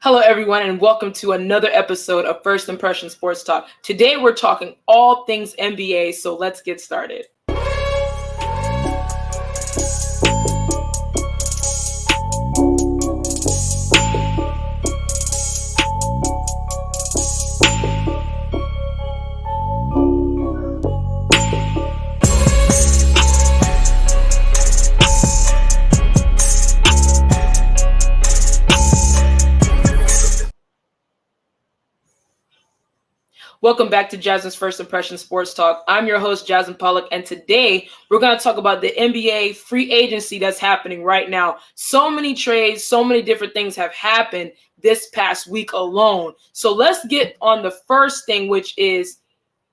Hello, everyone, and welcome to another episode of First Impression Sports Talk. Today, we're talking all things NBA, so let's get started. Welcome back to Jasmine's First Impression Sports Talk. I'm your host, Jasmine Pollock, and today we're going to talk about the NBA free agency that's happening right now. So many trades, so many different things have happened this past week alone. So let's get on the first thing, which is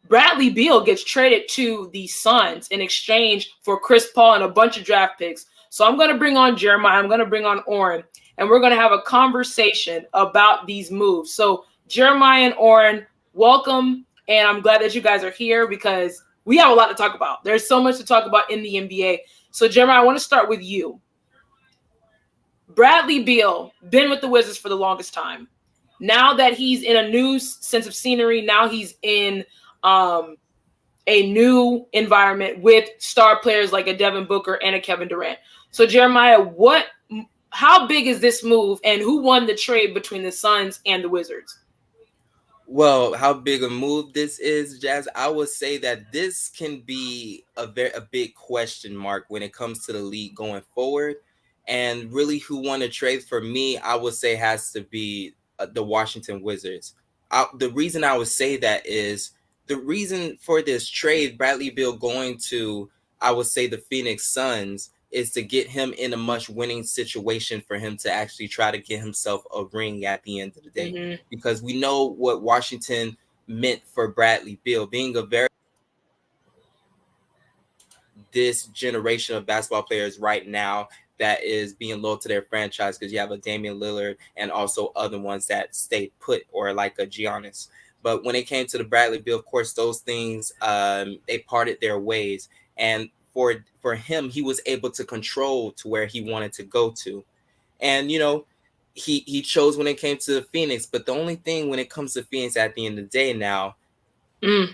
Bradley Beal gets traded to the Suns in exchange for Chris Paul and a bunch of draft picks. So I'm going to bring on Jeremiah, I'm going to bring on Oren, and we're going to have a conversation about these moves. So Jeremiah and Oren, welcome, and I'm glad that you guys are here because we have a lot to talk about. There's so much to talk about in the NBA. So, Jeremiah, I want to start with you. Bradley Beal, been with the Wizards for the longest time. Now that he's in a new sense of scenery, now he's in a new environment with star players like a Devin Booker and a Kevin Durant. So, Jeremiah, how big is this move, and who won the trade between the Suns and the Wizards? Well, how big a move this is, Jazz, I would say that this can be a big question mark when it comes to the league going forward. And really who won the trade for me, I would say has to be the Washington Wizards. The reason I would say that is the reason for this trade, Bradley Beal going to, I would say, the Phoenix Suns, is to get him in a much winning situation for him to actually try to get himself a ring at the end of the day. Mm-hmm. Because we know what Washington meant for Bradley Beal, being a very this generation of basketball players right now that is being loyal to their franchise, because you have a Damian Lillard and also other ones that stay put, or like a Giannis. But when it came to the Bradley Beal, of course, those things, they parted their ways. And for him, he was able to control to where he wanted to go to. And, you know, he chose when it came to Phoenix. But the only thing when it comes to Phoenix at the end of the day now,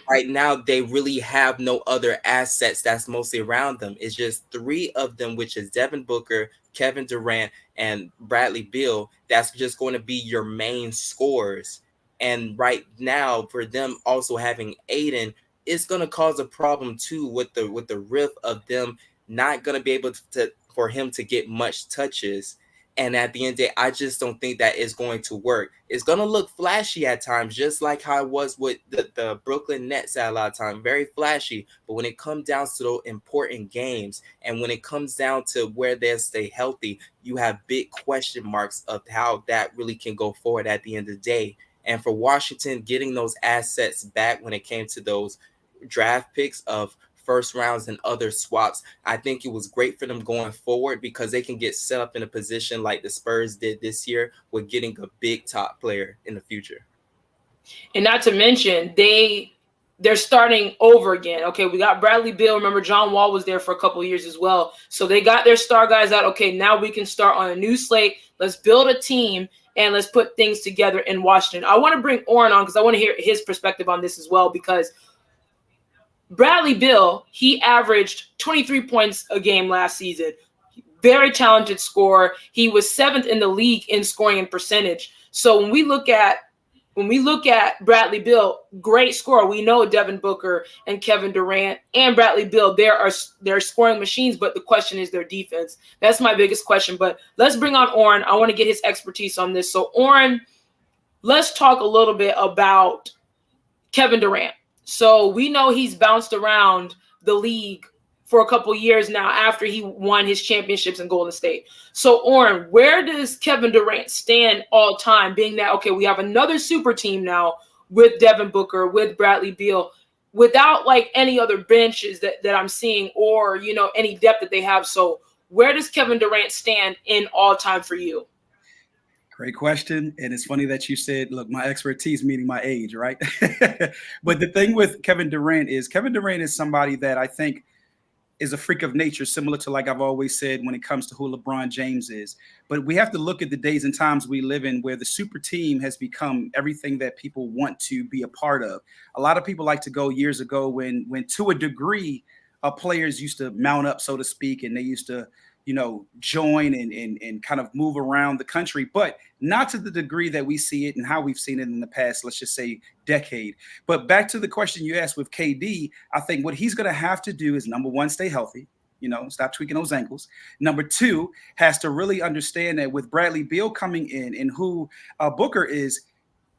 right now, they really have no other assets that's mostly around them. It's just three of them, which is Devin Booker, Kevin Durant, and Bradley Beal. That's just going to be your main scorers. And right now, for them also having Aiden, it's going to cause a problem too with the riff of them not going to be able to for him to get much touches. And at the end of the day, I just don't think that is going to work. It's going to look flashy at times, just like how it was with the Brooklyn Nets at a lot of times, very flashy. But when it comes down to those important games, and when it comes down to where they stay healthy, you have big question marks of how that really can go forward at the end of the day. And for Washington, getting those assets back when it came to those draft picks of first rounds and other swaps, I think it was great for them going forward, because they can get set up in a position like the Spurs did this year with getting a big top player in the future. And not to mention, they're starting over again. Okay, we got Bradley Beal. Remember, John Wall was there for a couple of years as well. So they got their star guys out. Okay, now we can start on a new slate. Let's build a team and let's put things together in Washington. I want to bring Oren on because I want to hear his perspective on this as well, because Bradley Beal, he averaged 23 points a game last season. Very talented scorer. He was 7th in the league in scoring and percentage. So when we look at Bradley Beal, great scorer. We know Devin Booker and Kevin Durant and Bradley Beal, they're scoring machines, but the question is their defense. That's my biggest question. But let's bring on Oren. I want to get his expertise on this. So Oren, let's talk a little bit about Kevin Durant. So we know he's bounced around the league for a couple years now after he won his championships in Golden State. So, Oren, where does Kevin Durant stand all time, being that, okay, we have another super team now with Devin Booker, with Bradley Beal, without like any other benches that I'm seeing, or, you know, any depth that they have. So where does Kevin Durant stand in all time for you? Great question. And it's funny that you said, look, my expertise, meaning my age, right? But the thing with Kevin Durant is somebody that I think is a freak of nature, similar to, like I've always said, when it comes to who LeBron James is. But we have to look at the days and times we live in where the super team has become everything that people want to be a part of. A lot of people like to go years ago when to a degree, players used to mount up, so to speak, and they used to, join and kind of move around the country, but not to the degree that we see it and how we've seen it in the past, let's just say, decade. But back to the question you asked with KD, I think what he's going to have to do is, number one, stay healthy, stop tweaking those ankles. Number two, has to really understand that with Bradley Beal coming in and who Booker is,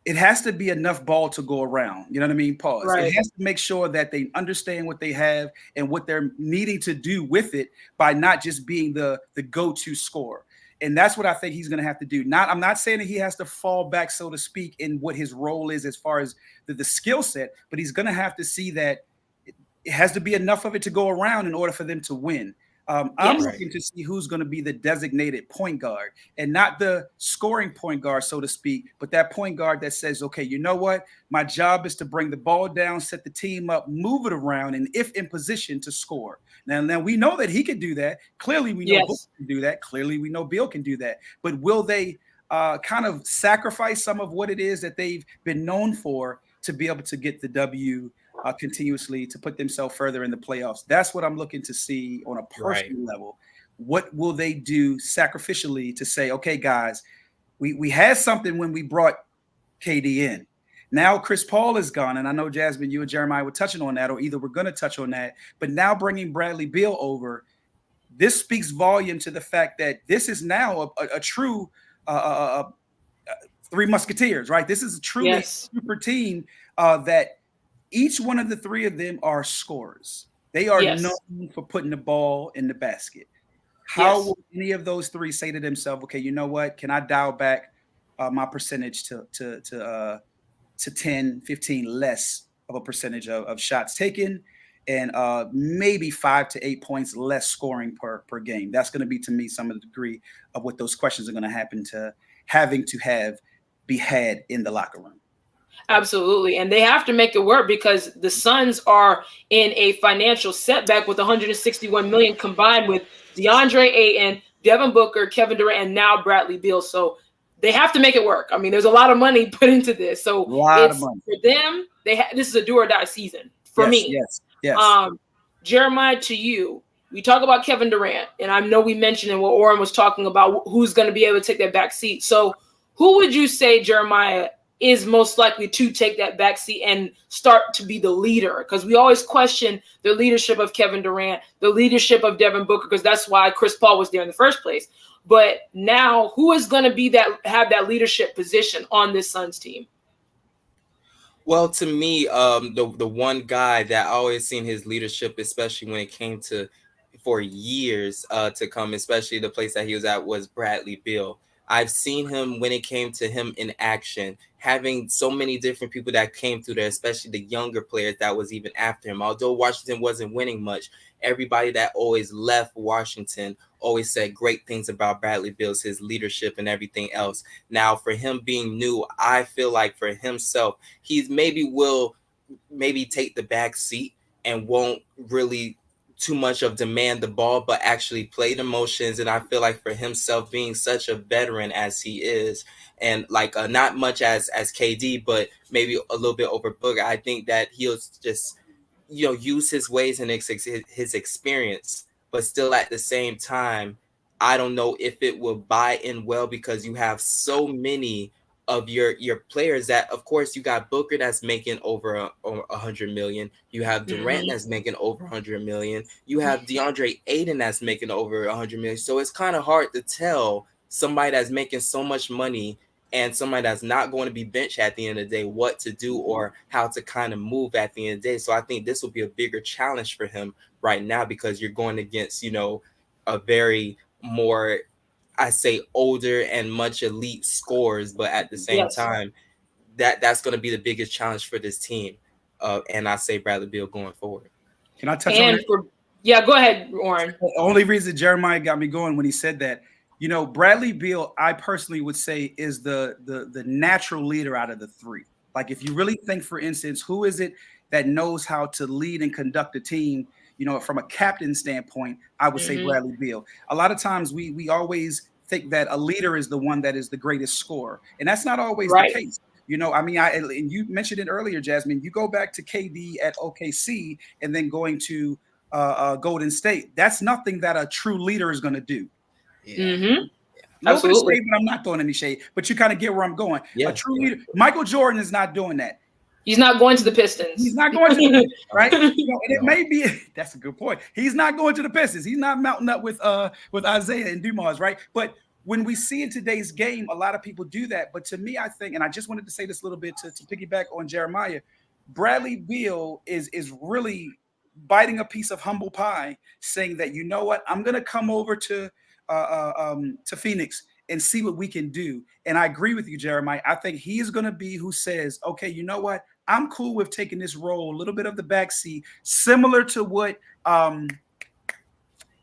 it has to be enough ball to go around. You know what I mean? Pause. Right. It has to make sure that they understand what they have and what they're needing to do with it by not just being the go-to scorer. And that's what I think he's going to have to do. I'm not saying that he has to fall back, so to speak, in what his role is as far as the skill set, but he's going to have to see that it has to be enough of it to go around in order for them to win. I'm looking to see who's going to be the designated point guard and not the scoring point guard, so to speak, but that point guard that says, okay, you know what? My job is to bring the ball down, set the team up, move it around, and if in position to score. Now we know that he can do that. Clearly, we know Booker can do that. Clearly, we know Bill can do that. But will they kind of sacrifice some of what it is that they've been known for to be able to get the W continuously, to put themselves further in the playoffs? That's what I'm looking to see on a personal level. What will they do sacrificially to say, okay, guys, we had something when we brought KD in. Now Chris Paul is gone, and I know, Jasmine, you and Jeremiah were touching on that, or either we're going to touch on that, but now bringing Bradley Beal over, this speaks volume to the fact that this is now a true Three Musketeers, right? This is a truly super team that each one of the three of them are scorers. They are known for putting the ball in the basket. How will any of those three say to themselves, okay, you know what? Can I dial back my percentage to 10, 15 less of a percentage of shots taken, and maybe 5 to 8 points less scoring per game? That's going to be, to me, some of the degree of what those questions are going to happen to having to be had in the locker room. Absolutely. And they have to make it work because the Suns are in a financial setback with 161 million combined with DeAndre Ayton, Devin Booker, Kevin Durant, and now Bradley Beal. So they have to make it work. I mean, there's a lot of money put into this. So it's for them, this is a do or die season for me. Yes. Jeremiah, to you, we talk about Kevin Durant, and I know we mentioned in what Oren was talking about who's going to be able to take that back seat. So who would you say, Jeremiah, is most likely to take that back seat and start to be the leader? Because we always question the leadership of Kevin Durant, the leadership of Devin Booker, because that's why Chris Paul was there in the first place. But now, who is going to be have that leadership position on this Suns team? Well, to me, the one guy that I always seen his leadership, especially when it came to for years to come, especially the place that he was at, was Bradley Beal. I've seen him when it came to him in action, having so many different people that came through there, especially the younger players that was even after him. Although Washington wasn't winning much, everybody that always left Washington always said great things about Bradley Beal's, his leadership and everything else. Now, for him being new, I feel like for himself, he will take the back seat and won't really too much of demand the ball, but actually play the motions. And I feel like for himself, being such a veteran as he is, and like not much as KD, but maybe a little bit over Booker, I think that he'll just use his ways and his experience, but still at the same time, I don't know if it will buy in well, because you have so many of your players that, of course, you got Booker that's making over 100 million. You have Durant that's making over 100 million. You have DeAndre Ayton that's making over 100 million. So it's kind of hard to tell somebody that's making so much money and somebody that's not going to be benched at the end of the day what to do or how to kind of move at the end of the day. So I think this will be a bigger challenge for him right now, because you're going against, a very more, I say, older and much elite scores, but at the same time, that's going to be the biggest challenge for this team. And I say Bradley Beal going forward. Can I touch on it? Go ahead, Warren. The only reason Jeremiah got me going when he said that, Bradley Beal, I personally would say, is the natural leader out of the three. Like, if you really think, for instance, who is it that knows how to lead and conduct a team? from a captain standpoint, I would say Bradley Beal. A lot of times we always think that a leader is the one that is the greatest scorer, and that's not always the case. And you mentioned it earlier, Jasmine. You go back to KD at OKC and then going to Golden State. That's nothing that a true leader is going to do. Yeah. No bit of shade, but I'm not throwing any shade. But you kind of get where I'm going. Yeah. A true leader. Michael Jordan is not doing that. He's not going to the Pistons. He's not going to the Pistons, right? And it may be that's a good point. He's not going to the Pistons. He's not mounting up with Isaiah and Dumas, right? But when we see in today's game, a lot of people do that. But to me, I think, and I just wanted to say this a little bit to piggyback on Jeremiah, Bradley Beal is really biting a piece of humble pie, saying that, you know what, I'm going to come over to Phoenix and see what we can do. And I agree with you, Jeremiah. I think he is going to be who says, okay, you know what, I'm cool with taking this role, a little bit of the backseat, similar to what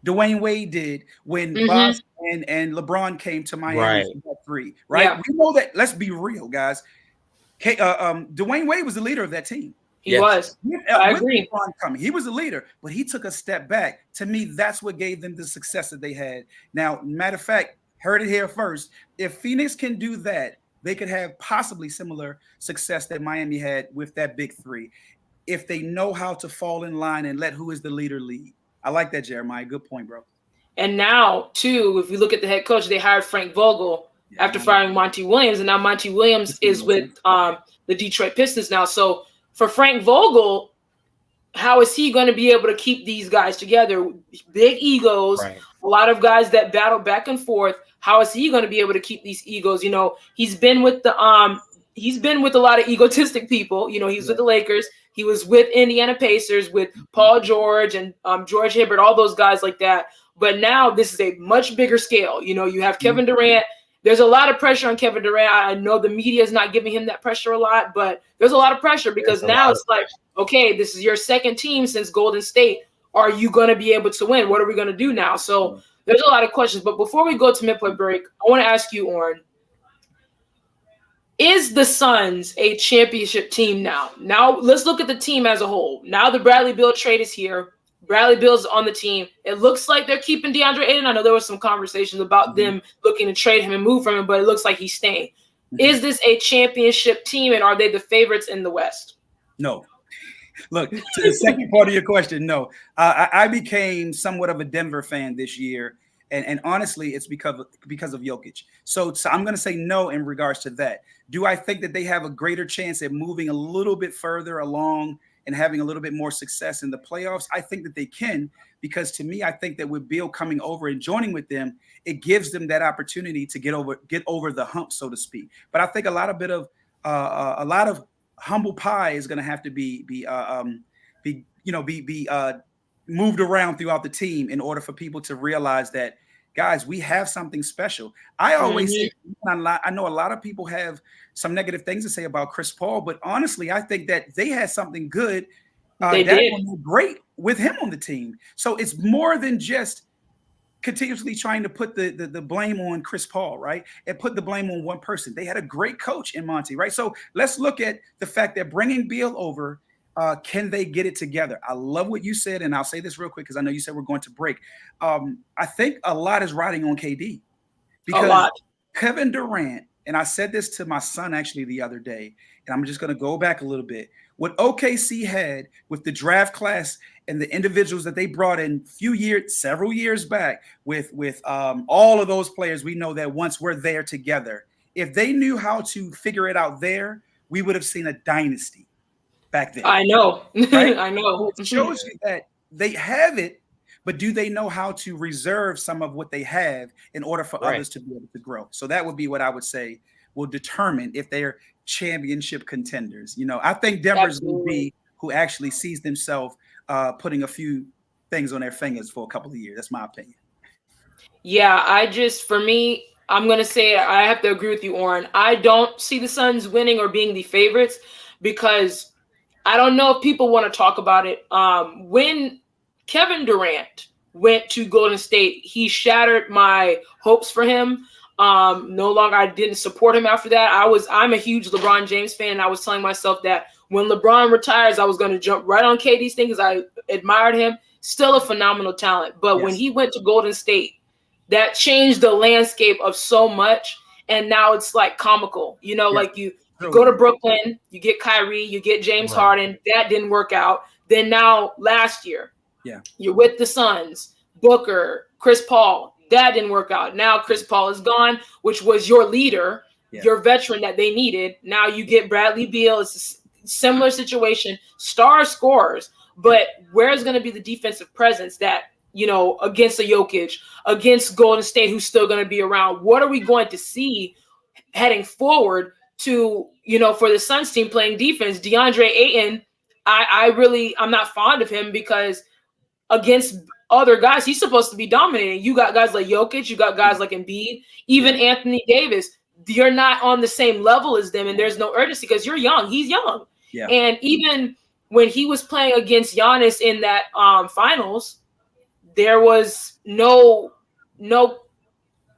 Dwayne Wade did when Bosh and LeBron came to Miami for three, right? Yeah. We know that. Let's be real, guys. Dwayne Wade was the leader of that team. He was. I agree. He was a leader, but he took a step back. To me, that's what gave them the success that they had. Now, matter of fact, heard it here first. If Phoenix can do that, they could have possibly similar success that Miami had with that big three, if they know how to fall in line and let who is the leader lead. I like that, Jeremiah. Good point, bro. And now, too, if you look at the head coach, they hired Frank Vogel after firing Monty Williams, and now Monty Williams is with the Detroit Pistons now. So for Frank Vogel, how is he going to be able to keep these guys together? Big egos, a lot of guys that battle back and forth. How is he going to be able to keep these egos? He's been with a lot of egotistic people. He's with the Lakers. He was with Indiana Pacers, with Paul George and George Hibbert, all those guys like that. But now this is a much bigger scale. You have Kevin Durant. There's a lot of pressure on Kevin Durant. I know the media is not giving him that pressure a lot, but there's a lot of pressure because now it's like, okay, this is your second team since Golden State. Are you going to be able to win? What are we going to do now? So there's a lot of questions. But before we go to midpoint break, I want to ask you, Orrin, is the Suns a championship team now? Now let's look at the team as a whole. Now the Bradley Beal trade is here. Bradley Beal's on the team. It looks like they're keeping DeAndre Ayton. I know there was some conversations about them looking to trade him and move from him, but it looks like he's staying. Is this a championship team, and are they the favorites in the West? No. Look, to the second part of your question, no. I became somewhat of a Denver fan this year, and honestly, it's because of Jokic. So I'm going to say no in regards to that. Do I think that they have a greater chance at moving a little bit further along and having a little bit more success in the playoffs? I think that they can, because to me, I think that with Beal coming over and joining with them, it gives them that opportunity to get over the hump, so to speak. But I think a lot of humble pie is going to have to be moved around throughout the team in order for people to realize that, guys, we have something special. I always say, I know a lot of people have some negative things to say about Chris Paul, but honestly, I think that they had something good. They did great with him on the team. So it's more than just continuously trying to put the blame on Chris Paul, right? And put the blame on one person. They had a great coach in Monty, right? So let's look at the fact that bringing Beal over, can they get it together? I love what you said, and I'll say this real quick because I know you said we're going to break. I think a lot is riding on KD because Kevin Durant, and I said this to my son actually the other day, and I'm just going to go back a little bit. What OKC had with the draft class and the individuals that they brought in several years back with all of those players we know that once were there together, if they knew how to figure it out there, we would have seen a dynasty back then. I know. Right? I know. It shows you that they have it, but do they know how to reserve some of what they have in order for others to be able to grow? So that would be what I would say will determine if they're championship contenders. I think Denver's will be who actually sees themselves putting a few things on their fingers for a couple of years. That's my opinion. Yeah, for me, I'm going to say I have to agree with you, Orrin. I don't see the Suns winning or being the favorites because I don't know if people want to talk about it. When Kevin Durant went to Golden State, he shattered my hopes for him. No longer, I didn't support him after that. I'm a huge LeBron James fan, and I was telling myself that when LeBron retires, I was going to jump right on KD's thing because I admired him. still a phenomenal talent. But when Yes. he went to Golden State, that changed the landscape of so much. And now it's like comical, you know, Yeah. like you go to Brooklyn, you get Kyrie, you get James Right. Harden. That didn't work out. Then now last year, Yeah. you're with the Suns, Booker, Chris Paul. That didn't work out. Now Chris Paul is gone, which was your leader, Yeah. your veteran that they needed. Now you get Bradley Beal. It's a similar situation. Star scorers, but where's going to be the defensive presence that, you know, against a Jokic, against Golden State, who's still going to be around? What are we going to see heading forward to, you know, for the Suns team playing defense? DeAndre Ayton, I'm not fond of him because against other guys, he's supposed to be dominating. You got guys like Jokic, you got guys like Embiid, even Anthony Davis. You're not on the same level as them, and there's no urgency because you're young. He's young. Yeah. And even when he was playing against Giannis in that finals, there was no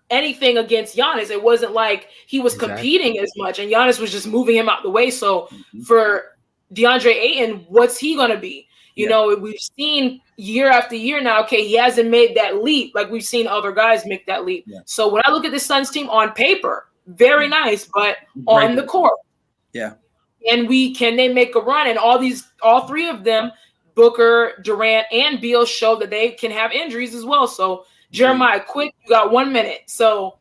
anything against Giannis. It wasn't like he was competing as much, and Giannis was just moving him out the way. So for DeAndre Ayton, what's he going to be? You know, we've seen year after year now, okay, he hasn't made that leap like we've seen other guys make that leap. Yeah. So when I look at the Suns team on paper, very nice, but on the court. Yeah. And can they make a run? And all three of them, Booker, Durant, and Beal, show that they can have injuries as well. So Jeremiah, quick, you got 1 minute. So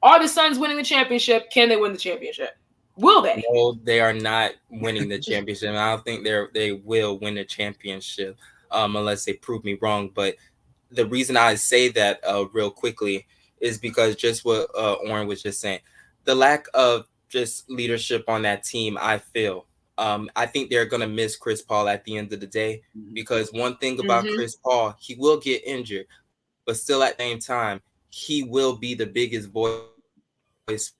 are the Suns winning the championship? Can they win the championship? Will they? No, they are not winning the championship. I don't think they will win the championship unless they prove me wrong. But the reason I say that real quickly is because just what Oren was just saying, the lack of just leadership on that team, I feel. I think they're going to miss Chris Paul at the end of the day because one thing about Chris Paul, he will get injured, but still at the same time, he will be the biggest voice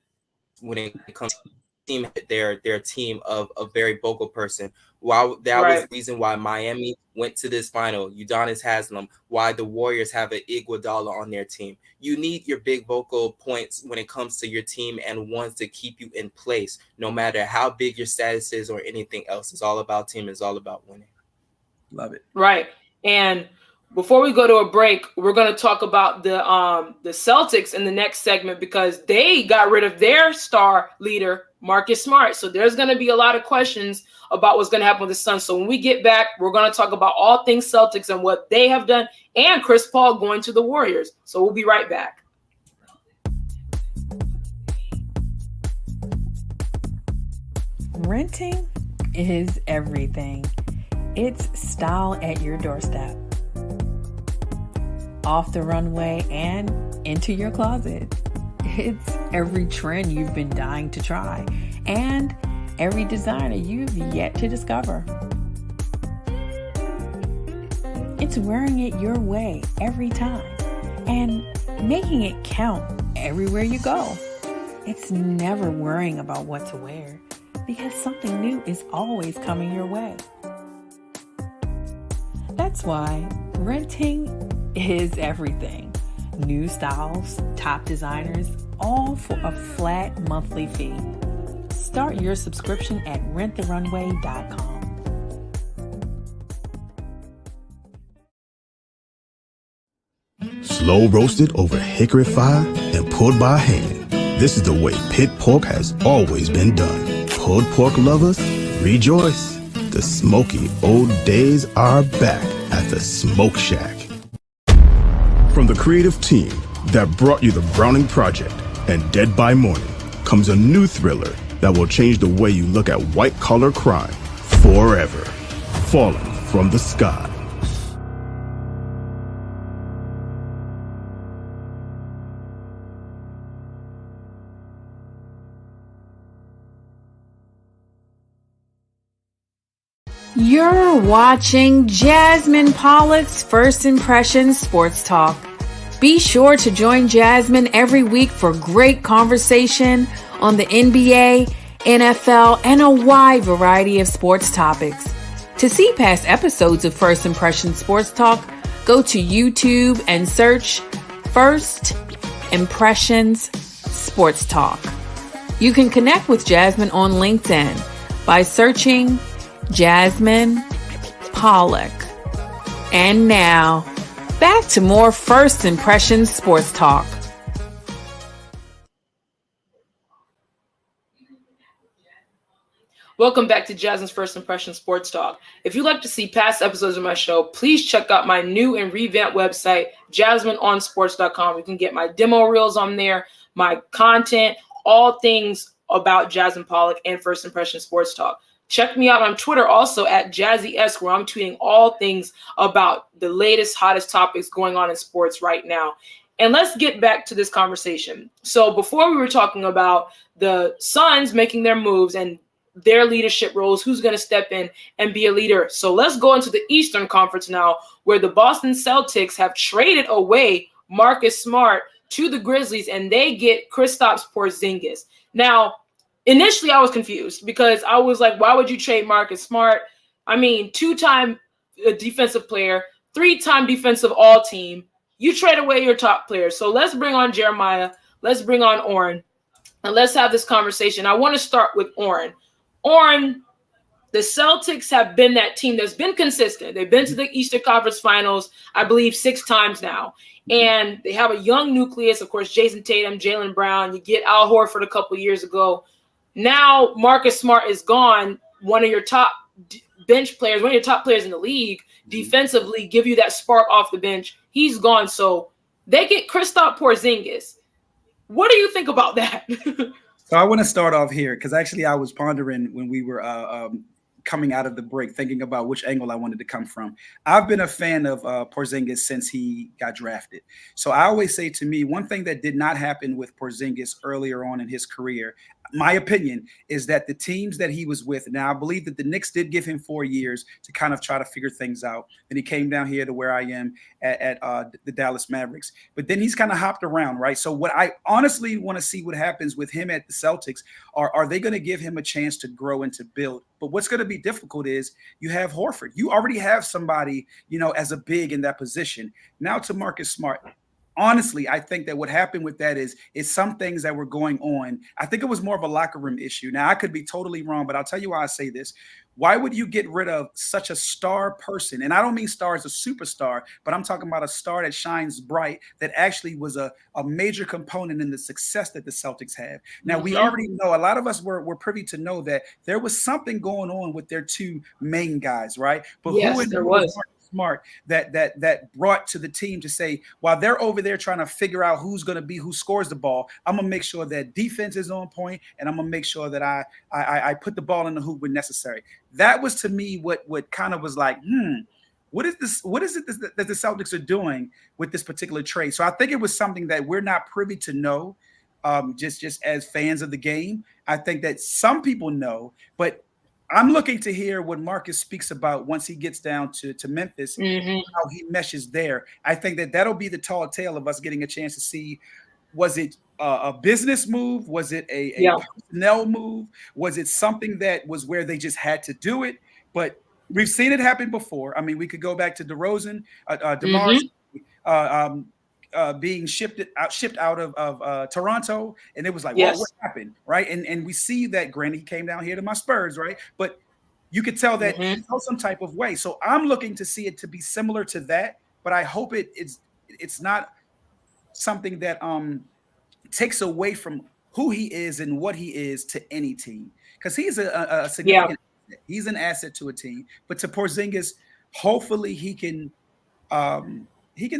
when it comes to their team of a very vocal person. While that was the reason why Miami went to this final, Udonis Haslem, why the Warriors have an Iguodala on their team. You need your big vocal points when it comes to your team and ones to keep you in place, no matter how big your status is or anything else. It's all about team. It's all about winning. Love it. Right. And before we go to a break, we're going to talk about the Celtics in the next segment because they got rid of their star leader, Marcus Smart. So there's going to be a lot of questions about what's going to happen with the Suns. So when we get back, we're going to talk about all things Celtics and what they have done and Chris Paul going to the Warriors. So we'll be right back. Renting is everything. It's style at your doorstep. Off the runway and into your closet. It's every trend you've been dying to try and every designer you've yet to discover. It's wearing it your way every time and making it count everywhere you go. It's never worrying about what to wear because something new is always coming your way. That's why renting is everything. New styles, top designers, all for a flat monthly fee. Start your subscription at renttherunway.com. Slow roasted over hickory fire and pulled by hand. This is the way pit pork has always been done. Pulled pork lovers, rejoice. The smoky old days are back at the Smoke Shack. From the creative team that brought you The Browning Project and Dead by Morning comes a new thriller that will change the way you look at white-collar crime forever. Falling from the Sky. You're watching Jasmine Pollock's First Impressions Sports Talk. Be sure to join Jasmine every week for great conversation on the NBA, NFL, and a wide variety of sports topics. To see past episodes of First Impressions Sports Talk, go to YouTube and search First Impressions Sports Talk. You can connect with Jasmine on LinkedIn by searching Jasmine Pollock. And now, back to more First Impressions Sports Talk. Welcome back to Jasmine's First Impression Sports Talk. If you'd like to see past episodes of my show, please check out my new and revamped website, JasmineOnSports.com. You can get my demo reels on there, my content, all things about Jasmine Pollock and First Impression Sports Talk. Check me out on Twitter also at JazzyS, where I'm tweeting all things about the latest, hottest topics going on in sports right now. And let's get back to this conversation. So before we were talking about the Suns making their moves and their leadership roles, who's going to step in and be a leader. So let's go into the Eastern Conference now, where the Boston Celtics have traded away Marcus Smart to the Grizzlies, and they get Kristaps Porzingis. Now, initially I was confused because I was like, why would you trade Marcus Smart? I mean, 2-time defensive player, 3-time defensive all-team. You trade away your top players. So let's bring on Jeremiah. Let's bring on Oren, and let's have this conversation. I want to start with Oren. Oren, the Celtics have been that team that's been consistent. They've been to the Eastern Conference Finals, I believe, 6 times now. And they have a young nucleus, of course, Jason Tatum, Jaylen Brown. You get Al Horford a couple years ago. Now Marcus Smart is gone, one of your top bench players, one of your top players in the league, defensively, give you that spark off the bench. He's gone. So they get Kristaps Porzingis. What do you think about that? So I want to start off here because actually I was pondering when we were coming out of the break, thinking about which angle I wanted to come from. I've been a fan of Porzingis since he got drafted. So I always say, to me, one thing that did not happen with Porzingis earlier on in his career, my opinion, is that the teams that he was with, now I believe that the Knicks did give him 4 years to kind of try to figure things out. Then he came down here to where I am at the Dallas Mavericks. But then he's kind of hopped around, right? So what I honestly want to see what happens with him at the Celtics, are they going to give him a chance to grow and to build? But what's going to be difficult is you have Horford. You already have somebody, as a big in that position. Now to Marcus Smart. Honestly, I think that what happened with that is some things that were going on. I think it was more of a locker room issue. Now, I could be totally wrong, but I'll tell you why I say this. Why would you get rid of such a star person? And I don't mean star as a superstar, but I'm talking about a star that shines bright, that actually was a major component in the success that the Celtics have. Now, we already know, a lot of us were privy to know that there was something going on with their 2 main guys, right? But yes, there was. Smart that brought to the team to say, while they're over there trying to figure out who's going to be who scores the ball, I'm gonna make sure that defense is on point, and I'm gonna make sure that I put the ball in the hoop when necessary. That was, to me, what kind of was like, what is this? What is it that the Celtics are doing with this particular trade? So I think it was something that we're not privy to know, just as fans of the game. I think that some people know, but I'm looking to hear what Marcus speaks about once he gets down to Memphis, how he meshes there. I think that that'll be the tall tale of us getting a chance to see, was it a business move? Was it a personnel move? Was it something that was where they just had to do it? But we've seen it happen before. I mean, we could go back to DeRozan, DeMar, being shipped out of Toronto, and it was like, well, what happened, right? And we see that, granted, he came down here to my Spurs, right? But you could tell that he felt some type of way. So I'm looking to see it to be similar to that, but I hope it's not something that takes away from who he is and what he is to any team, because he's a significant asset. He's an asset to a team. But to Porzingis, hopefully he can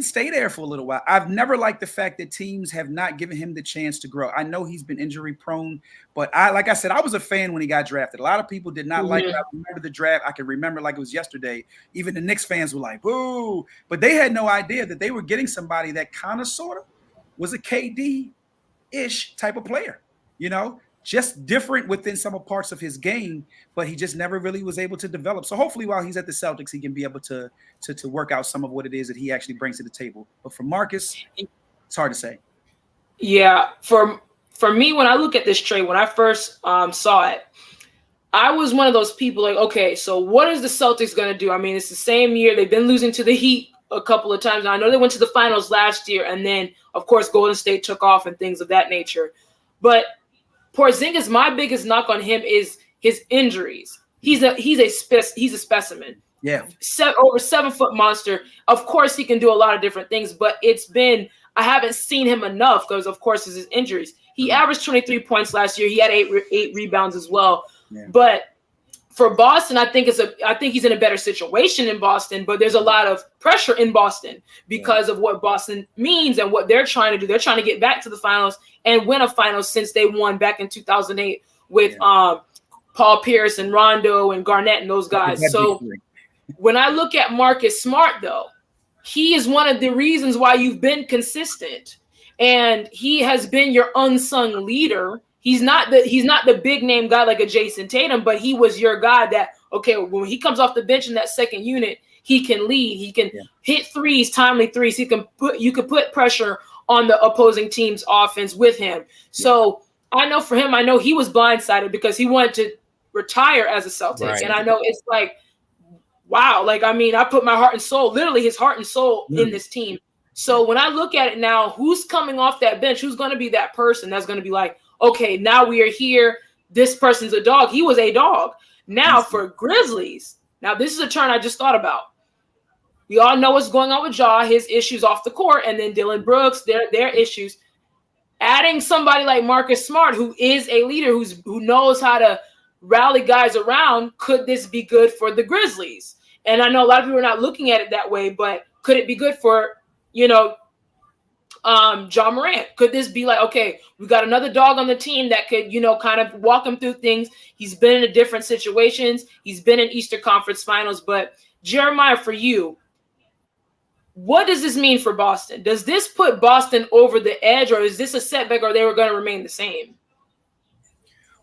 stay there for a little while. I've never liked the fact that teams have not given him the chance to grow. I know he's been injury prone, but like I said, I was a fan when he got drafted. A lot of people did not like it. I remember the draft. I can remember like it was yesterday. Even the Knicks fans were like, boo. But they had no idea that they were getting somebody that kind of sort of was a KD-ish type of player, just different within some parts of his game, but he just never really was able to develop. So hopefully while he's at the Celtics, he can be able to work out some of what it is that he actually brings to the table. But for Marcus, it's hard to say. Yeah, for me, when I look at this trade, when I first saw it, I was one of those people like, okay, so what is the Celtics going to do? I mean, it's the same year. They've been losing to the Heat a couple of times. Now, I know they went to the finals last year, and then, of course, Golden State took off and things of that nature. But Porzingis, my biggest knock on him is his injuries. He's a specimen. over 7 foot monster. Of course, he can do a lot of different things, but I haven't seen him enough because, of course, it's his injuries. He averaged 23 points last year. He had eight rebounds as well. Yeah. But for Boston, I think he's in a better situation in Boston, but there's a lot of pressure in Boston because of what Boston means and what they're trying to do. They're trying to get back to the finals and win a finals since they won back in 2008 with Paul Pierce and Rondo and Garnett and those guys. So when I look at Marcus Smart, though, he is one of the reasons why you've been consistent, and he has been your unsung leader. He's not the big name guy like a Jason Tatum, but he was your guy that, okay, when he comes off the bench in that second unit, he can lead. He can hit threes, timely threes. You could put pressure on the opposing team's offense with him. So I know for him, I know he was blindsided because he wanted to retire as a Celtic. Right. And I know it's like, wow. Like, I mean, I put my heart and soul, literally his heart and soul in this team. So when I look at it now, who's coming off that bench? Who's going to be that person that's going to be like, okay, now we are here. This person's a dog. He was a dog. Now for Grizzlies, now this is a turn I just thought about. We all know what's going on with Ja, his issues off the court, and then Dylan Brooks, their issues. Adding somebody like Marcus Smart, who is a leader, who knows how to rally guys around, could this be good for the Grizzlies? And I know a lot of people are not looking at it that way, but could it be good for, John Morant? Could this be like, okay, we got another dog on the team that could, kind of walk him through things. He's been in different situations. He's been in Eastern Conference Finals. But Jeremiah, for you, what does this mean for Boston? Does this put Boston over the edge, or is this a setback, or they were going to remain the same?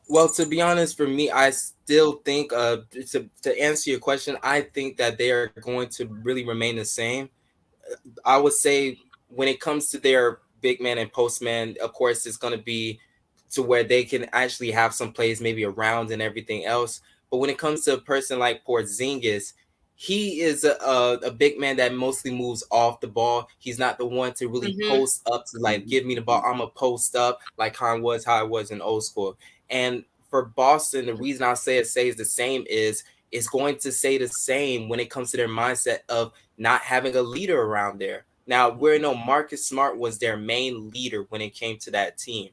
Well, to be honest, for me, I still think to answer your question, I think that they are going to really remain the same. I would say when it comes to their big man and postman, of course, it's going to be to where they can actually have some plays maybe around and everything else. But when it comes to a person like Porzingis, he is a big man that mostly moves off the ball. He's not the one to really post up to like, give me the ball. I'm a post up like how I was in old school. And for Boston, the reason I say it stays the same is it's going to stay the same when it comes to their mindset of not having a leader around there. Now, we know Marcus Smart was their main leader when it came to that team.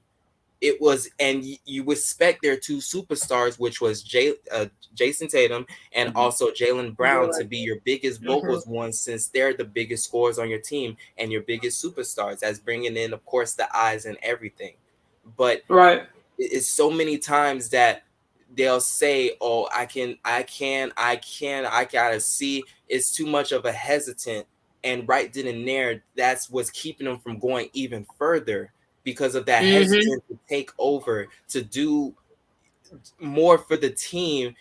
It was, and you respect their two superstars, which was Jason Tatum and also Jaylen Brown, to be your biggest vocals ones, since they're the biggest scorers on your team and your biggest superstars, as bringing in, of course, the eyes and everything. But it's so many times that they'll say, "Oh, I gotta see." It's too much of a hesitant, and right then and there, that's what's keeping them from going even further. Because of that hesitant to take over, to do more for the team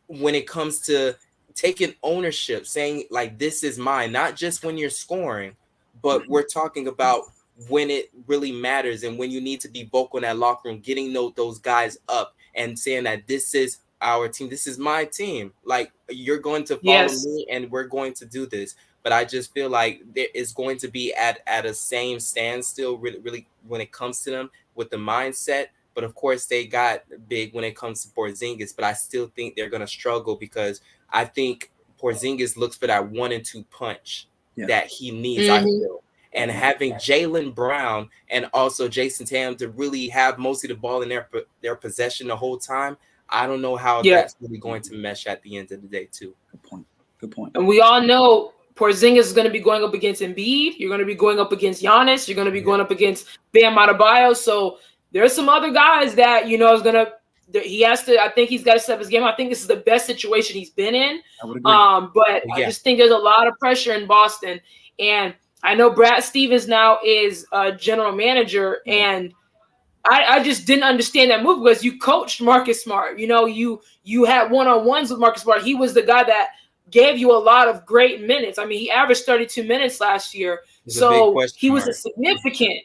when it comes to taking ownership, saying like, this is mine, not just when you're scoring, but we're talking about when it really matters and when you need to be vocal in that locker room, getting those guys up and saying that this is our team, this is my team. Like, you're going to follow me and we're going to do this. But I just feel like there is going to be at a same standstill, really, when it comes to them with the mindset. But of course, they got big when it comes to Porzingis. But I still think they're going to struggle because I think Porzingis looks for that 1 and 2 punch that he needs. I feel. And having Jaylen Brown and also Jason Tatum to really have most of the ball in their possession the whole time, I don't know how that's really going to mesh at the end of the day, too. Good point. And we all know Porzingis is going to be going up against Embiid. You're going to be going up against Giannis. You're going to be going up against Bam Adebayo. So there's some other guys that, is going to – he has to – I think he's got to step his game. I think this is the best situation he's been in. I would agree. But I just think there's a lot of pressure in Boston. And I know Brad Stevens now is a general manager, and I just didn't understand that move because you coached Marcus Smart. You had one-on-ones with Marcus Smart. He was the guy that gave you a lot of great minutes. I mean, he averaged 32 minutes last year. So he was a significant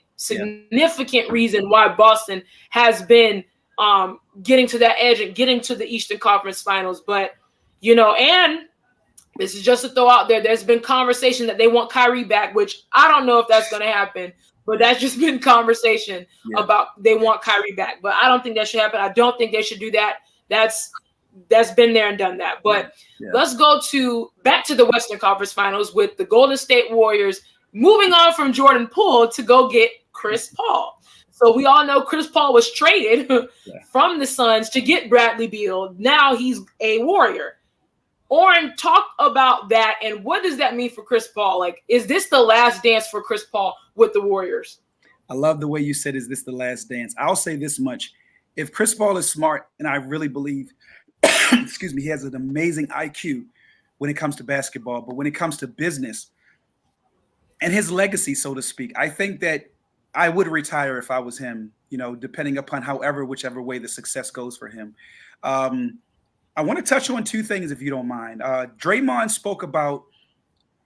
reason why Boston has been getting to that edge and getting to the Eastern Conference Finals. But, and this is just a throw out there. There's been conversation that they want Kyrie back, which I don't know if that's going to happen. But that's just been conversation about they want Kyrie back. But I don't think that should happen. I don't think they should do that. That's that's been there and done that. But let's go back to the Western Conference Finals with the Golden State Warriors moving on from Jordan Poole to go get Chris Paul. So we all know Chris Paul was traded from the Suns to get Bradley Beal. Now he's a Warrior. Oren, talk about that, and what does that mean for Chris Paul? Like, is this the last dance for Chris Paul with the Warriors? I love the way you said, is this the last dance? I'll say this much. If Chris Paul is smart, and I really believe, excuse me, he has an amazing IQ when it comes to basketball, but when it comes to business and his legacy, so to speak, I think that I would retire if I was him, you know, depending upon whichever way the success goes for him. I want to touch on two things, if you don't mind. Draymond spoke about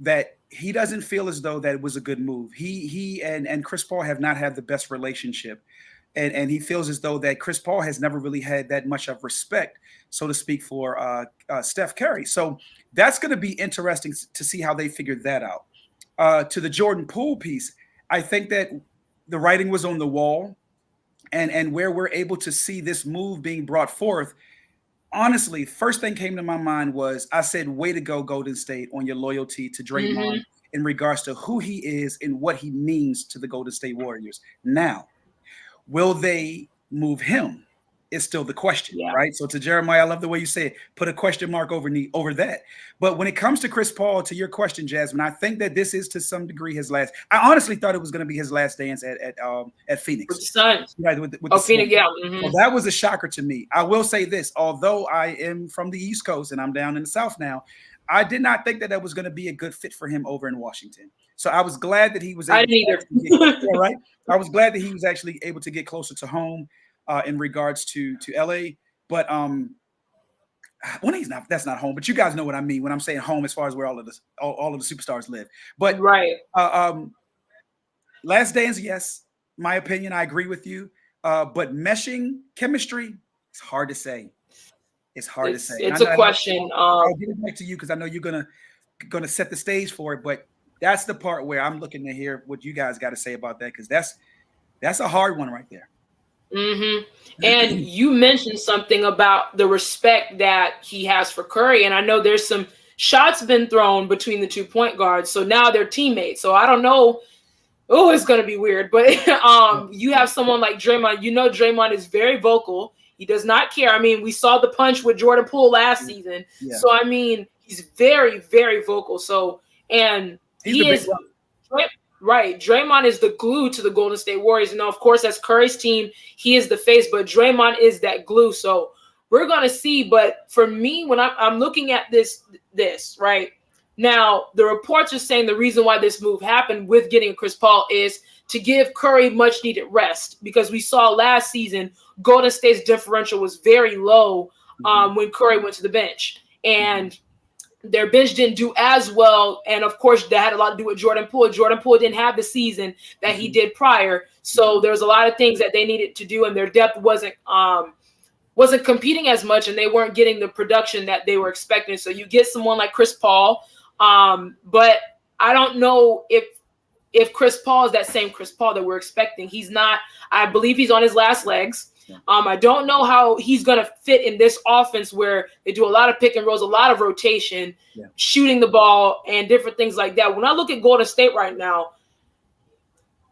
that he doesn't feel as though that it was a good move. He and Chris Paul have not had the best relationship. And he feels as though that Chris Paul has never really had that much of respect, so to speak, for Steph Curry. So that's going to be interesting to see how they figure that out. To the Jordan Poole piece, I think that the writing was on the wall, and where we're able to see this move being brought forth. Honestly, first thing came to my mind was I said, way to go, Golden State, on your loyalty to Draymond in regards to who he is and what he means to the Golden State Warriors. Now, will they move him? Is still the question, right? So to Jeremiah, I love the way you say it. Put a question mark over that. But when it comes to Chris Paul, to your question, Jasmine, I think that this is to some degree his last. I honestly thought it was going to be his last dance at Phoenix. With the Suns. Right, with Phoenix, Well, that was a shocker to me. I will say this, although I am from the East Coast and I'm down in the South now, I did not think that was going to be a good fit for him over in Washington. So I was glad that he was able right? I was glad that he was actually able to get closer to home in regards to LA. But that's not home, but you guys know what I mean when I'm saying home as far as where all of the superstars live. But last dance, yes, my opinion, I agree with you. But meshing chemistry, it's hard to say. It's hard to say. It's a question. I'll get it back to you because I know you're gonna set the stage for it, but that's the part where I'm looking to hear what you guys got to say about that, because that's a hard one right there. And you mentioned something about the respect that he has for Curry, and I know there's some shots been thrown between the 2 point guards, so now they're teammates. So I don't know. Oh, it's gonna be weird, but you have someone like Draymond. You know, Draymond is very vocal. He does not care. I mean, we saw the punch with Jordan Poole last season. So I mean, he's very, very vocal. So and he is right. Draymond is the glue to the Golden State Warriors. And of course, as Curry's team, he is the face, but Draymond is that glue. So we're going to see. But for me, when I'm looking at this right now, the reports are saying the reason why this move happened with getting Chris Paul is to give Curry much needed rest, because we saw last season Golden State's differential was very low when Curry went to the bench. And their bench didn't do as well. And of course, that had a lot to do with Jordan Poole. Jordan Poole didn't have the season that he did prior. So there's a lot of things that they needed to do, and their depth wasn't competing as much, and they weren't getting the production that they were expecting. So you get someone like Chris Paul. But I don't know if Chris Paul is that same Chris Paul that we're expecting. He's not. I believe he's on his last legs. I don't know how he's going to fit in this offense where they do a lot of pick and rolls, a lot of rotation, shooting the ball, and different things like that. When I look at Golden State right now,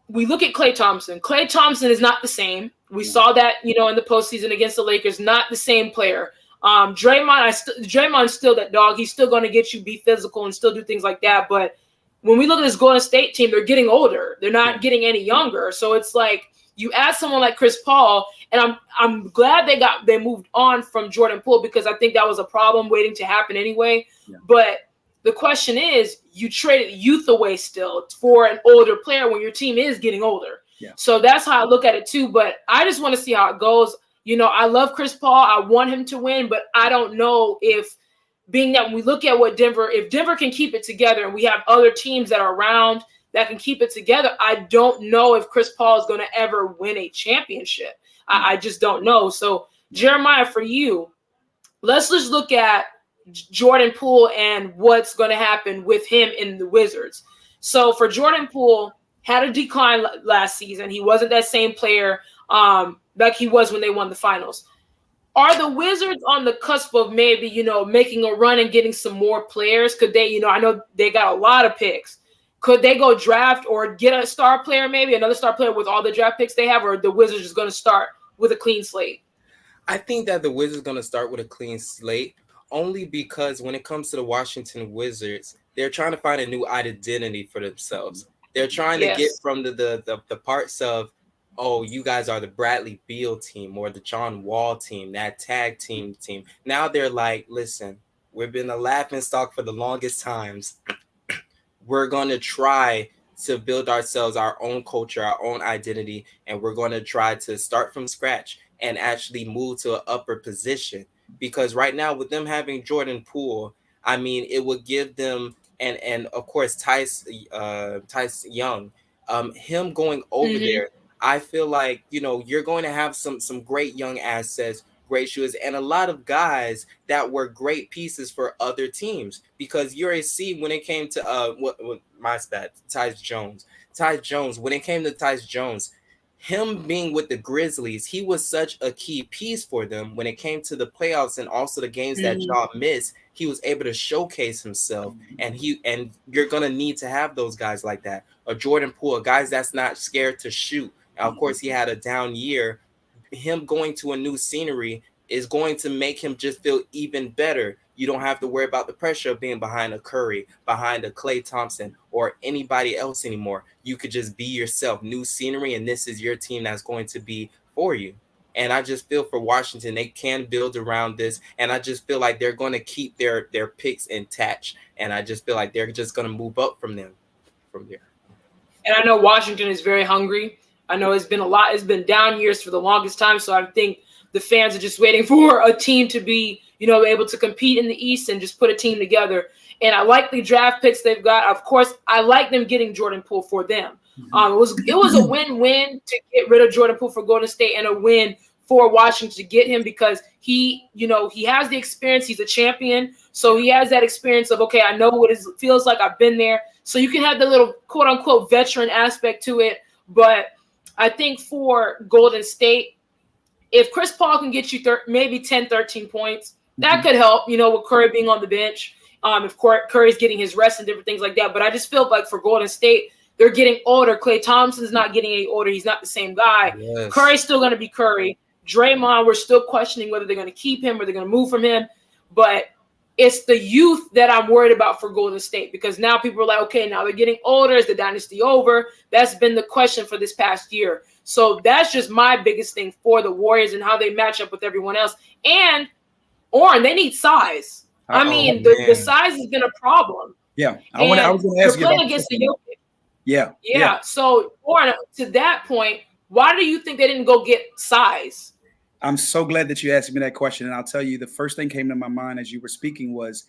we look at Klay Thompson. Klay Thompson is not the same. We saw that, in the postseason against the Lakers, not the same player. Draymond's still that dog. He's still going to get you, be physical, and still do things like that. But when we look at this Golden State team, they're getting older. They're not getting any younger. So it's like you add someone like Chris Paul, and I'm glad they moved on from Jordan Poole, because I think that was a problem waiting to happen anyway. But the question is, you traded youth away still for an older player when your team is getting older. So that's how I look at it too. But I just want to see how it goes. I love Chris Paul. I want him to win, but I don't know if, being that when we look at if Denver can keep it together, and we have other teams that are around that can keep it together, I don't know if Chris Paul is going to ever win a championship. I just don't know. So Jeremiah, for you, let's just look at Jordan Poole and what's going to happen with him in the Wizards. So for Jordan Poole, had a decline last season. He wasn't that same player like he was when they won the finals. Are the Wizards on the cusp of maybe, making a run and getting some more players? Could they, I know they got a lot of picks. Could they go draft or get a star player, maybe another star player with all the draft picks they have, or the Wizards is going to start with a clean slate? I think that the Wizards are going to start with a clean slate only because when it comes to the Washington Wizards, they're trying to find a new identity for themselves. They're trying to get from the parts of, oh, you guys are the Bradley Beal team or the John Wall team, that tag team. Now they're like, listen, we've been a laughing stock for the longest times. We're going to try to build ourselves our own culture, our own identity, and we're going to try to start from scratch and actually move to an upper position. Because right now, with them having Jordan Poole, I mean, it would give them, and of course, Tice Young, him going over there, I feel like, you're going to have some great young assets, great shooters, and a lot of guys that were great pieces for other teams. Because you already see when it came to Tyus Jones. When it came to Tyus Jones, him being with the Grizzlies, he was such a key piece for them when it came to the playoffs and also the games that y'all missed. He was able to showcase himself, and you're gonna need to have those guys like that. A Jordan Poole, guys that's not scared to shoot. Now, of course, he had a down year. Him going to a new scenery is going to make him just feel even better. You don't have to worry about the pressure of being behind a Curry, behind a Klay Thompson, or anybody else anymore. You could just be yourself, new scenery, and this is your team that's going to be for you. And I just feel for Washington, they can build around this, and I just feel like they're going to keep their picks intact, and I just feel like they're just going to move up from there. And I know Washington is very hungry. I know it's been down years for the longest time, so I think the fans are just waiting for a team to be, able to compete in the East and just put a team together. And I like the draft picks they've got. Of course, I like them getting Jordan Poole for them. It was a win-win to get rid of Jordan Poole for Golden State and a win for Washington to get him because he has the experience. He's a champion. So he has that experience of, okay, I know what it feels like. I've been there. So you can have the little quote-unquote veteran aspect to it. But I think for Golden State, if Chris Paul can get you maybe 10, 13 points, that could help, with Curry being on the bench. If Curry's getting his rest and different things like that. But I just feel like for Golden State, they're getting older. Klay Thompson's not getting any older. He's not the same guy. Yes. Curry's still going to be Curry. Draymond, we're still questioning whether they're going to keep him or they're going to move from him. But it's the youth that I'm worried about for Golden State because now people are like, okay, now they're getting older. Is the dynasty over? That's been the question for this past year. So that's just my biggest thing for the Warriors and how they match up with everyone else. And, Oren, they need size. I mean, the size has been a problem. Yeah. I was going to ask you about against the Jokic. Yeah. So, Oren, to that point, why do you think they didn't go get size? I'm so glad that you asked me that question. And I'll tell you, the first thing came to my mind as you were speaking was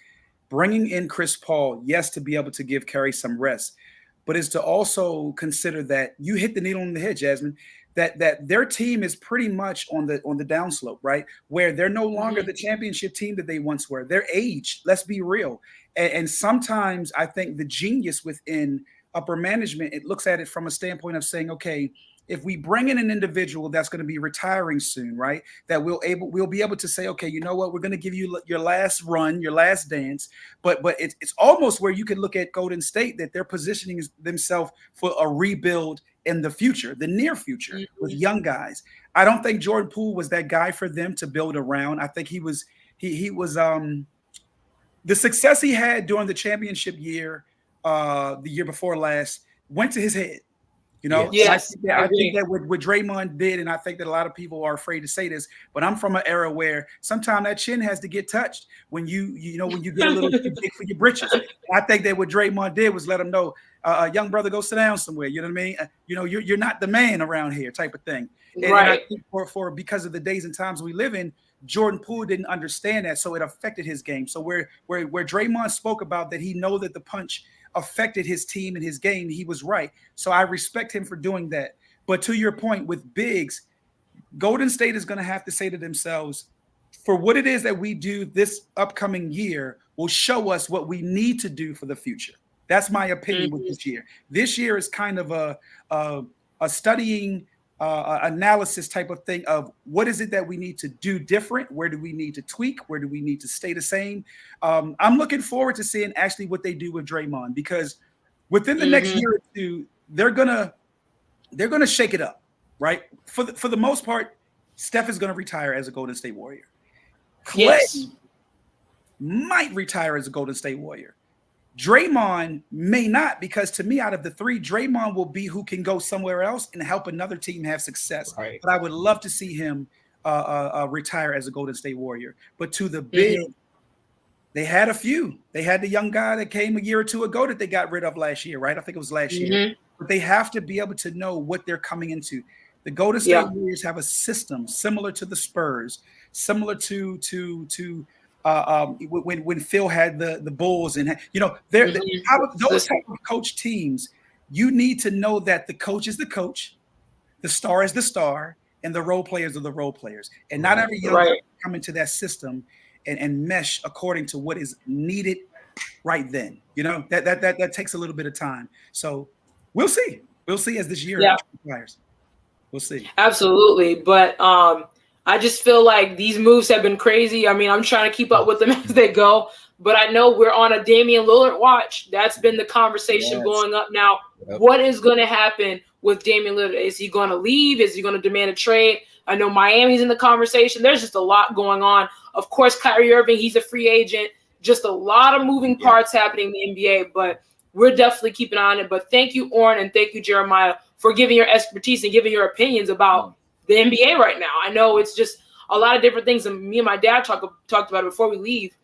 bringing in Chris Paul, yes, to be able to give Curry some rest, but is to also consider that you hit the needle on the head, Jasmine, that their team is pretty much on the downslope, right? Where they're no longer the championship team that they once were. They're aged, let's be real. And sometimes I think the genius within upper management, it looks at it from a standpoint of saying, okay, if we bring in an individual that's going to be retiring soon, right, that we'll be able to say, okay, you know what, we're going to give you your last run, your last dance. But it's almost where you can look at Golden State that they're positioning themselves for a rebuild in the future, the near future, with young guys. I don't think Jordan Poole was that guy for them to build around. I think he was the success he had during the championship year, the year before last, went to his head. Yes, I think that what Draymond did, and I think that a lot of people are afraid to say this, but I'm from an era where sometimes that chin has to get touched when you get a little too big for your britches. I think that what Draymond did was let him know, young brother, go sit down somewhere. You know what I mean? You're not the man around here, type of thing. And I think for because of the days and times we live in, Jordan Poole didn't understand that, so it affected his game. So where Draymond spoke about that, he know that the punch affected his team and his game, he was right. So I respect him for doing that. But to your point with bigs, Golden State is going to have to say to themselves, for what it is that we do this upcoming year will show us what we need to do for the future. That's my opinion with this year. This year is kind of a studying analysis type of thing of what is it that we need to do different? Where do we need to tweak? Where do we need to stay the same? I'm looking forward to seeing actually what they do with Draymond, because within the next year or two, they're gonna shake it up, right? For the most part, Steph is gonna retire as a Golden State Warrior. Clay might retire as a Golden State Warrior. Draymond may not, because to me, out of the three, Draymond will be who can go somewhere else and help another team have success. Right. But I would love to see him retire as a Golden State Warrior. But to the big, they had a few. They had the young guy that came a year or two ago that they got rid of last year, right? I think it was last year. But they have to be able to know what they're coming into. The Golden State Warriors have a system similar to the Spurs, similar to when Phil had the Bulls, and those type of coach teams, you need to know that the coach is the coach, the star is the star, and the role players are the role players. And not every young guy come into that system and mesh according to what is needed right then. You know, that takes a little bit of time. So we'll see. We'll see as this year expires. We'll see. Absolutely. But I just feel like these moves have been crazy. I mean, I'm trying to keep up with them as they go, but I know we're on a Damian Lillard watch. That's been the conversation blowing up now. What is going to happen with Damian Lillard? Is he going to leave? Is he going to demand a trade? I know Miami's in the conversation. There's just a lot going on. Of course, Kyrie Irving, he's a free agent. Just a lot of moving parts happening in the NBA, but we're definitely keeping an eye on it. But thank you, Orrin, and thank you, Jeremiah, for giving your expertise and giving your opinions about the NBA right now. I know it's just a lot of different things. And me and my dad talked about it before we leave.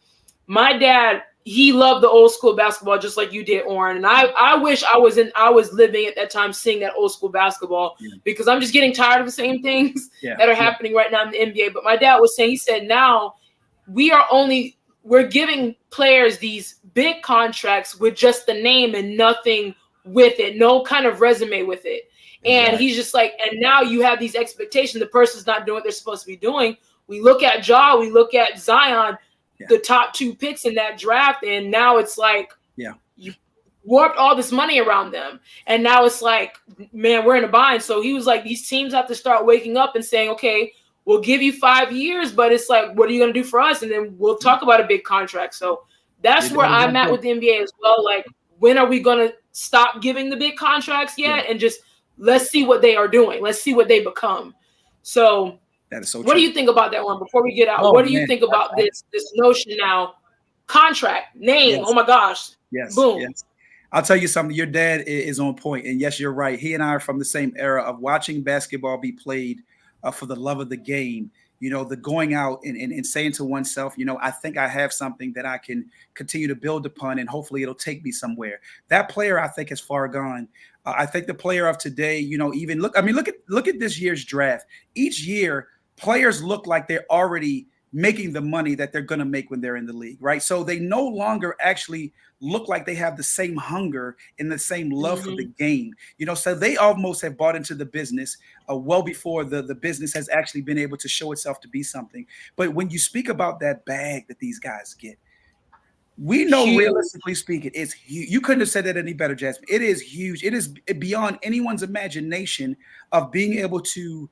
My dad, he loved the old school basketball just like you did, Orrin. And I wish I was living at that time seeing that old school basketball, because I'm just getting tired of the same things that are happening right now in the NBA. But my dad was saying, he said, now we're giving players these big contracts with just the name and nothing with it, no kind of resume with it. And he's just like, and now you have these expectations. The person's not doing what they're supposed to be doing. We look at Ja, we look at Zion, the top two picks in that draft. And now it's like, you warped all this money around them. And now it's like, man, we're in a bind. So he was like, these teams have to start waking up and saying, okay, we'll give you 5 years, but it's like, what are you going to do for us? And then we'll talk about a big contract. So that's where I'm at with the NBA as well. Like, when are we going to stop giving the big contracts yet? And just, let's see what they are doing. Let's see what they become. So, that is so what do you think about that one before we get out? What do you think about this notion now? Contract, name. Oh my gosh. Boom. I'll tell you something. Your dad is on point. And yes, you're right. He and I are from the same era of watching basketball be played for the love of the game. You know, the going out and saying to oneself, you know, I think I have something that I can continue to build upon, and hopefully it'll take me somewhere. That player, I think, is far gone. I think the player of today, you know, even look at this year's draft. Each year, players look like they're already making the money that they're going to make when they're in the league, right? So they no longer actually look like they have the same hunger and the same love for the game, you know, so they almost have bought into the business well before the business has actually been able to show itself to be something. But when you speak about that bag that these guys get, we know realistically speaking, it's huge. You couldn't have said that any better, Jasmine. It is huge. It is beyond anyone's imagination of being able to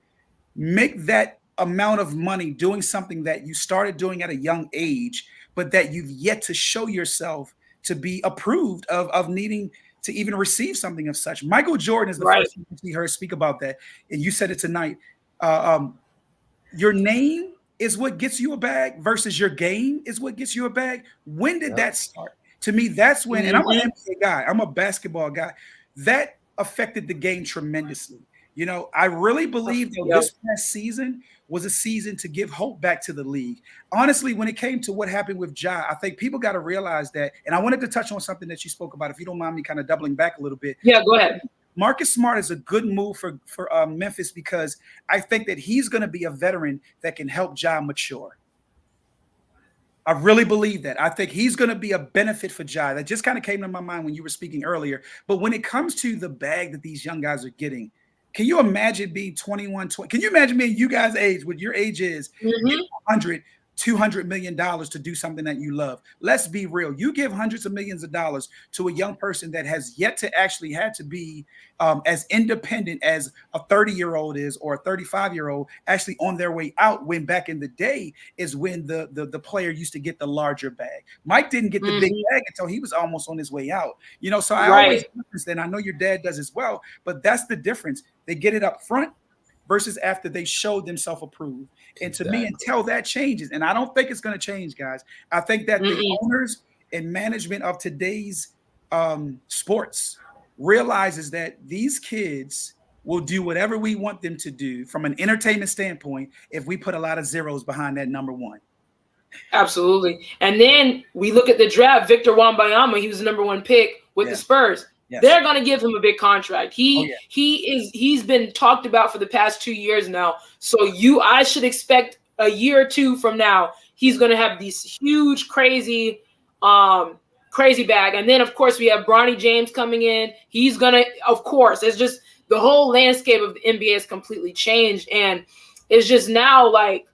make that amount of money doing something that you started doing at a young age, but that you've yet to show yourself to be approved of needing to even receive something of such. Michael Jordan is the first time we heard speak about that. And you said it tonight. Your name is what gets you a bag versus your game is what gets you a bag. When did that start? To me, that's when, and I'm an NBA guy, I'm a basketball guy, that affected the game tremendously. You know, I really believe that this past season was a season to give hope back to the league. Honestly, when it came to what happened with Ja, I think people got to realize that, and I wanted to touch on something that you spoke about, if you don't mind me kind of doubling back a little bit. Yeah, go ahead. Marcus Smart is a good move for Memphis, because I think that he's going to be a veteran that can help Ja mature. I really believe that. I think he's going to be a benefit for Ja. That just kind of came to my mind when you were speaking earlier. But when it comes to the bag that these young guys are getting, can you imagine being 21, 20? Can you imagine being you guys' age, what your age is, 100, $200 million to do something that you love. Let's be real. You give hundreds of millions of dollars to a young person that has yet to actually had to be as independent as a 30-year-old is, or a 35-year-old actually on their way out, when back in the day is when the player used to get the larger bag. Mike didn't get the big bag until he was almost on his way out. So I always reference that, and I know your dad does as well, but that's the difference. They get it up front versus after they showed themselves approved. And to me, until that changes, and I don't think it's going to change, guys, I think that the owners and management of today's sports realizes that these kids will do whatever we want them to do from an entertainment standpoint if we put a lot of zeros behind that number one. Absolutely. And then we look at the draft. Victor Wembanyama, he was the number one pick with the Spurs. Yes. They're going to give him a big contract. He's been talked about for the past 2 years now. So I should expect a year or two from now, he's going to have these huge, crazy bag. And then, of course, we have Bronny James coming in. He's going to, of course, it's just the whole landscape of the NBA has completely changed. And it's just now like,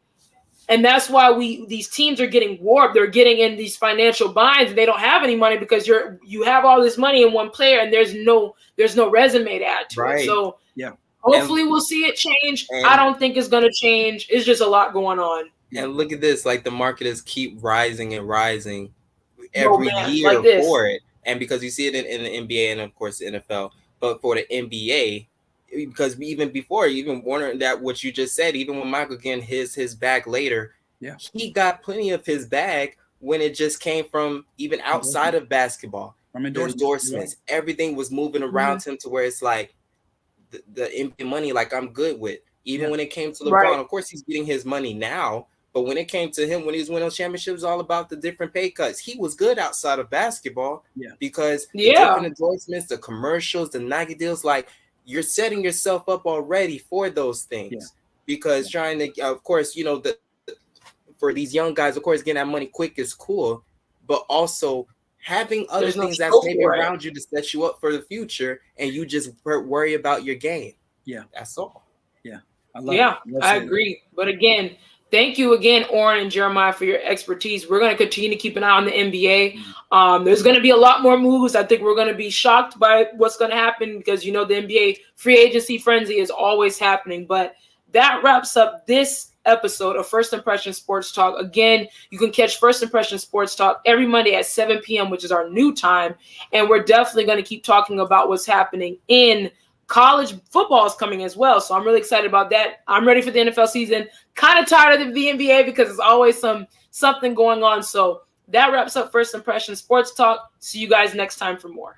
and that's why these teams are getting warped. They're getting in these financial binds, and they don't have any money because you have all this money in one player, and there's no resume to add to it. So hopefully we'll see it change. I don't think it's going to change. It's just a lot going on. And look at this, like the market is keep rising and rising every year like for it. And because you see it in the NBA and of course the NFL, but for the NBA, because even before, even Warner, that what you just said, even when Michael getting his bag later, he got plenty of his bag when it just came from even outside of basketball. From endorsements. Everything was moving around him to where it's like the money, like I'm good with. Even when it came to LeBron, of course he's getting his money now, but when it came to him, when he was winning those championships, it was all about the different pay cuts. He was good outside of basketball because the different endorsements, the commercials, the Nike deals, like, you're setting yourself up already for those things because trying to, of course, for these young guys, of course, getting that money quick is cool, but also having other things that's maybe around you to set you up for the future, and you just worry about your game. Yeah, that's all. Yeah, I agree. But again, thank you again, Oren and Jeremiah, for your expertise. We're going to continue to keep an eye on the NBA. There's going to be a lot more moves. I think we're going to be shocked by what's going to happen because, the NBA free agency frenzy is always happening. But that wraps up this episode of First Impression Sports Talk. Again, you can catch First Impression Sports Talk every Monday at 7 p.m., which is our new time. And we're definitely going to keep talking about what's happening in college football is coming as well. So I'm really excited about that. I'm ready for the NFL season. Kind of tired of the NBA because there's always something going on. So that wraps up First Impression Sports Talk. See you guys next time for more.